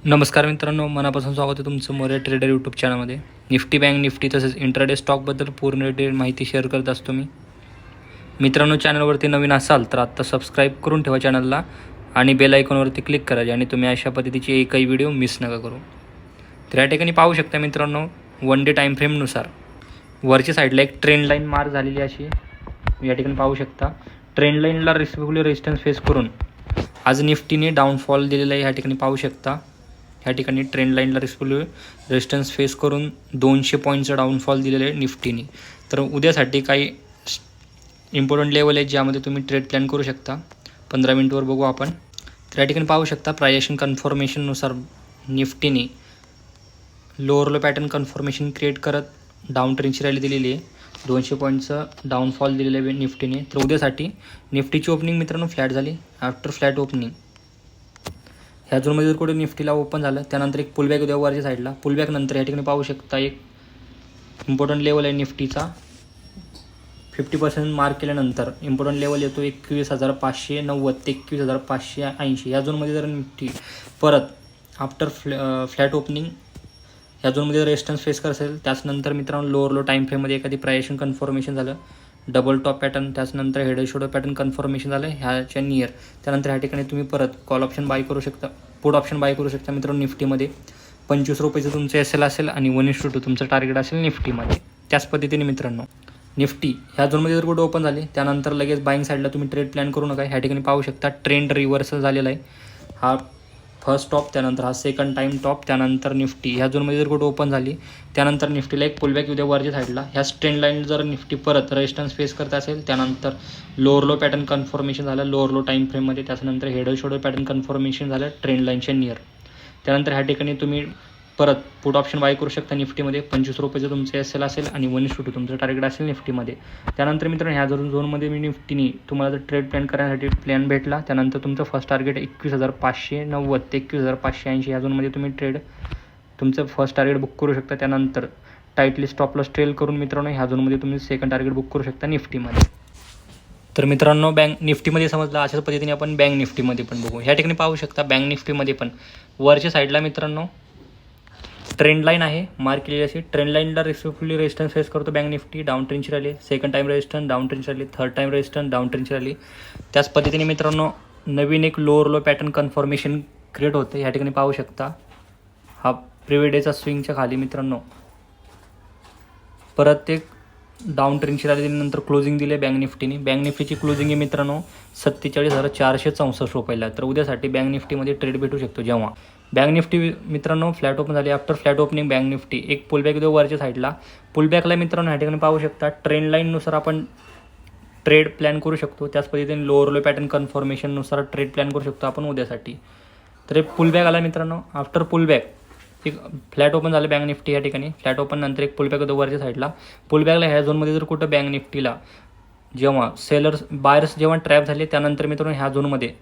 नमस्कार मित्रांनो, मनापासून स्वागत आहे तुमचं मोरे ट्रेडर यूट्यूब चॅनलमध्ये. निफ्टी बँक निफ्टी तसेच इंट्राडे स्टॉकबद्दल पूर्ण डिटेल माहिती शेअर करत असतो मी. मित्रांनो, चॅनलवरती नवीन असाल तर आत्ता सबस्क्राईब करून ठेवा चॅनलला आणि बेल आयकॉनवरती क्लिक करा आणि तुम्ही अशा पद्धतीची एकही व्हिडिओ मिस नका करू. तर या ठिकाणी पाहू शकता मित्रांनो, 1 डे टाईम फ्रेमनुसार वरच्या साईडला एक ट्रेंड लाईन मार्क झालेली अशी या ठिकाणी पाहू शकता. ट्रेंड लाईनला रिस्पेक्टफुली रेजिस्टन्स फेस करून आज निफ्टीने डाऊनफॉल दिलेला आहे. या ठिकाणी पाहू शकता ह्या ठिकाणी ट्रेंड लाईनला रेजिस्टन्स फेस करून 200 पॉईंटचा डाऊनफॉल दिलेला आहे निफ्टीने. तर उद्यासाठी काही इम्पॉर्टंट लेवल आहेत ज्यामध्ये तुम्ही ट्रेड प्लॅन करू शकता. 15 मिनिटवर बघू आपण. तर या ठिकाणी पाहू शकता प्रायशन कन्फर्मेशननुसार निफ्टीने lower low pattern confirmation create करत डाऊन ट्रेंडची रॅली दिलेली आहे. 200 पॉईंटचं डाऊनफॉल दिलेलं आहे निफ्टीने. तर उद्यासाठी निफ्टीची ओपनिंग मित्रांनो फ्लॅट झाली. आफ्टर फ्लॅट ओपनिंग ह्या झोनमध्ये जर कुठे निफ्टीला ओपन झालं त्यानंतर एक पुलबॅक उद्या वरच्या साईडला. पुलबॅक नंतर या ठिकाणी पाहू शकता एक इम्पॉर्टंट लेवल आहे निफ्टीचा. 50% मार्क केल्यानंतर इम्पॉर्टंट लेवल येतो 21,590 ते 21,580. या झोनमध्ये जर निफ्टी परत आफ्टर फ्लॅट ओपनिंग ह्या झोनमध्ये रेजिस्टन्स फेस करत असेल, त्याचनंतर मित्रांनो लोअर लो टाईम फ्रेममध्ये एखादी प्रायशन कन्फर्मेशन झालं, डबल टॉप पॅटर्न, त्याचनंतर head and shoulder pattern confirmation झालं ह्याच्या नियर, त्यानंतर ह्या ठिकाणी तुम्ही परत कॉल ऑप्शन बाय करू शकता, पुट ऑप्शन बाय करू शकता मित्रांनो. निफ्टीमध्ये 25 रुपयाचं तुमचं एस एल असेल आणि 1:2 तुमचं टार्गेट असेल निफ्टीमध्ये. त्याच पद्धतीने मित्रांनो निफ्टी ह्या झोनमध्ये जर कुठे ओपन झाले त्यानंतर लगेच बाईंग साईडला तुम्ही ट्रेड प्लॅन करू नका. ह्या ठिकाणी पाहू शकता ट्रेंड रिव्हर्सल झालेला आहे. हा फर्स्ट टॉप, त्यानंतर हा सेकंड टाईम टॉप, त्यानंतर निफ्टी ह्या झोनमध्ये जर कुठे ओपन झाली त्यानंतर निफ्टीला एक पुलबॅक उद्या वरच्या साईडला. ह्या ट्रेंड लाईन जर निफ्टी परत रेजिस्टन्स फेस करत असेल त्यानंतर लोअर लो पॅटर्न कन्फर्मेशन झालं लोअर लो टाईम फ्रेममध्ये, त्याच्यानंतर head and shoulder pattern confirmation झालं ट्रेंड लाईनच्या नियर. त्यानंतर ह्या ठिकाणी तुम्ही परत पुट ऑप्शन बाय करू शकता निफ्टीमध्ये. 25 रुपयाचं तुमचं एस एल असेल आणि 1:2 तुमचं टार्गेट असेल निफ्टीमध्ये. त्यानंतर मित्रांनो ह्या झोनमध्ये मी निफ्टीने तुम्हाला जर ट्रेड प्लॅन करण्यासाठी प्लॅन भेटला त्यानंतर तुमचं फर्स्ट टार्गेट 21,590 ते 21,580 ह्या झोनमध्ये तुम्ही ट्रेड तुमचं फर्स्ट टार्गेट बुक करू शकता. त्यानंतर टाईटली स्टॉप लॉस ट्रेल करून मित्रांनो ह्या झोनमध्ये तुम्ही सेकंड टार्गेट बुक करू शकता निफ्टीमध्ये. तर मित्रांनो बँक निफ्टीमध्ये समजलं, अशाच पद्धतीने आपण बँक निफ्टीमध्ये पण बघू. ह्या ठिकाणी पाहू शकता बँक निफ्टीमध्ये पण वरच्या साईडला मित्रांनो ट्रेंड लाईन आहे मार्क केलेली अशी. ट्रेंड लाईनला रिस्पेक्टफुली रेजिस्टन्स फेस करतो बँक निफ्टी. डाऊन ट्रेंडची rally, second time resistance down ट्रेंडची rally, third time resistance down ट्रेंडची रॅली. त्याच पद्धतीने मित्रांनो नवीन एक lower low pattern confirmation create होते. ह्या ठिकाणी पाहू शकता हा प्रिव्हियस डेचा स्विंगच्या खाली मित्रांनो परत एक डाऊन ट्रेंडची रॅली दिल्यानंतर क्लोजिंग दिली बँक निफ्टीने. बँक निफ्टीची क्लोजिंग आहे मित्रांनो 47,464 रुपयाला. तर उद्यासाठी बँक निफ्टीमध्ये ट्रेड भेटू शकतो. जेव्हा बँक निफ्टी मित्रांनो फ्लॅट ओपन झाली, after flat opening bank Nifty एक पुलबॅक देऊ वरच्या साईडला. पुलबॅकला मित्रांनो ह्या ठिकाणी पाहू शकता ट्रेंड लाईननुसार आपण ट्रेड प्लॅन करू शकतो. त्याच पद्धतीने लोअर लो पॅटर्न कन्फर्मेशननुसार ट्रेड प्लॅन करू शकतो आपण उद्यासाठी. तर एक पुलबॅक आला मित्रांनो. आफ्टर पुलबॅक एक फ्लॅट ओपन झालं बँक निफ्टी. या ठिकाणी फ्लॅट ओपन नंतर एक पुलबॅक होतं वरच्या साईडला. पुलबॅकला ह्या झोनमध्ये जर कुठं बँक निफ्टीला जेव्हा सेलर्स बायर्स जेव्हा ट्रॅप झाले त्यानंतर मित्रांनो ह्या झोनमध्ये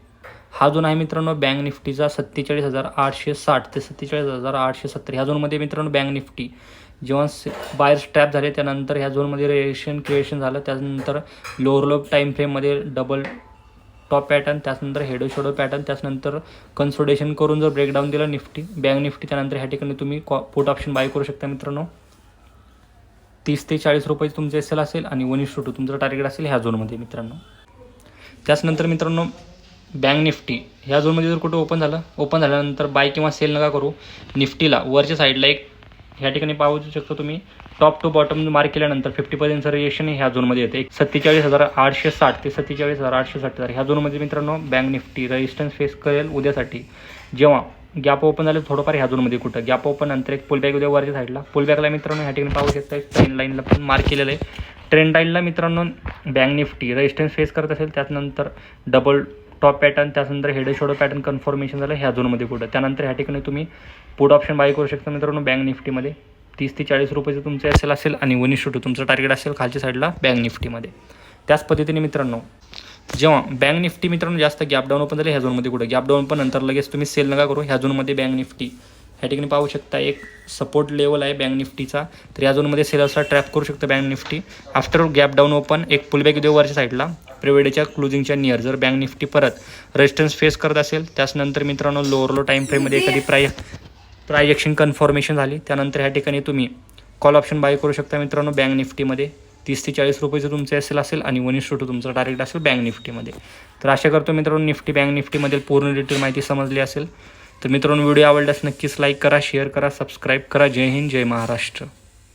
हा झोन आहे मित्रांनो बँक निफ्टीचा 47,860 ते 47,870 ह्या झोनमध्ये मित्रांनो बँक निफ्टी जेव्हा बायर्स ट्रॅप झाले त्यानंतर ह्या झोनमध्ये रेजिस्टन्स क्रिएशन झालं. त्यानंतर लोअर लो टाईम फ्रेममध्ये डबल टॉप पॅटर्न, त्याच्यानंतर हेड अँड शोल्डर पॅटर्न, त्याच्यानंतर कन्सोलिडेशन करून जर ब्रेकडाऊन दिलं निफ्टी बँक निफ्टी त्यानंतर ह्या ठिकाणी तुम्ही पुट ऑप्शन बाय करू शकता मित्रांनो. 30 ते 40 रुपये तुमचं एस एल असेल आणि 1:2 तुमचं टार्गेट असेल ह्या झोनमध्ये मित्रांनो. त्याचनंतर मित्रांनो बँक निफ्टी ह्या झोनमध्ये जर कुठं ओपन झाल्यानंतर बाय किंवा सेल नका करू. निफ्टीला वरच्या साईडला एक ह्या ठिकाणी पाहू शकतो तुम्ही टॉप टू बॉटम मार्क केल्यानंतर 50% रिएक्शन ह्या झोनमध्ये येते. 47,860 ते 47,860 ह्या झोनमध्ये मित्रांनो बँक निफ्टी रेजिस्टन्स फेस करेल उद्यासाठी. जेव्हा गॅप ओपन झालं थोडंफार ह्या झोनमध्ये कुठं गॅप ओपन नंतर एक पुलबॅक उद्या वरच्या साईडला. पुलबॅकला मित्रांनो ह्या ठिकाणी पाहू शकता ट्रेंड लाईनला पण मार्क केलेलं आहे. ट्रेंड लाईनला मित्रांनो बँक निफ्टी रेजिस्टन्स फेस करत असेल त्यानंतर डबल टॉप पॅटर्न, त्यानंतर head and shoulder pattern confirmation झालं ह्या झोनमध्ये कुठं. त्यानंतर ह्या ठिकाणी तुम्ही पुट ऑप्शन बाय करू शकता मित्रांनो बँक निफ्टीमध्ये. 30 ते 40 रुपयाचं तुमचं एस एल असेल आणि 1:2 तुमचं टार्गेट असेल खालच्या साईडला बँक निफ्टीमध्ये. त्याच पद्धतीने मित्रांनो जेव्हा बँक निफ्टी मित्रांनो जास्त गॅप डाऊन ओपन झाले ह्या झोनमध्ये कुठं गॅप डाऊन पण नंतर लगेच तुम्ही सेल नका करू. ह्या झोनमध्ये बँक निफ्टी ह्या ठिकाणी पाहू शकता एक सपोर्ट लेवल आहे बँक निफ्टीचा. तर या झोनमध्ये सेलर्सला ट्रॅप करू शकतो bank Nifty. After gap down open एक पुलबॅक देऊ वरच्या साईडला. प्रिव्हियसच्या क्लोजिंगच्या नियर जर बँक निफ्टी परत रेजिस्टन्स फेस करत असेल त्याचनंतर मित्रांनो लोअर लो टाईम फ्रेममध्ये एखादी प्राइस ॲक्शन कन्फर्मेशन झाली. त्यानंतर ह्या ठिकाणी तुम्ही कॉल ऑप्शन बाय करू शकता मित्रांनो बँक निफ्टीमध्ये. 30 ते 40 रुपयाचं तुमचं असेल आणि 1:2 तुमचं टार्गेट असेल बँक निफ्टीमध्ये. तर आशा करतो मित्रांनो निफ्टी बँक निफ्टीमधील पूर्ण डिटेल माहिती समजली असेल. तर मित्रांनो व्हिडिओ आवडल्यास नक्कीच लाईक करा, शेअर करा, सबस्क्राईब करा. जय हिंद, जय महाराष्ट्र.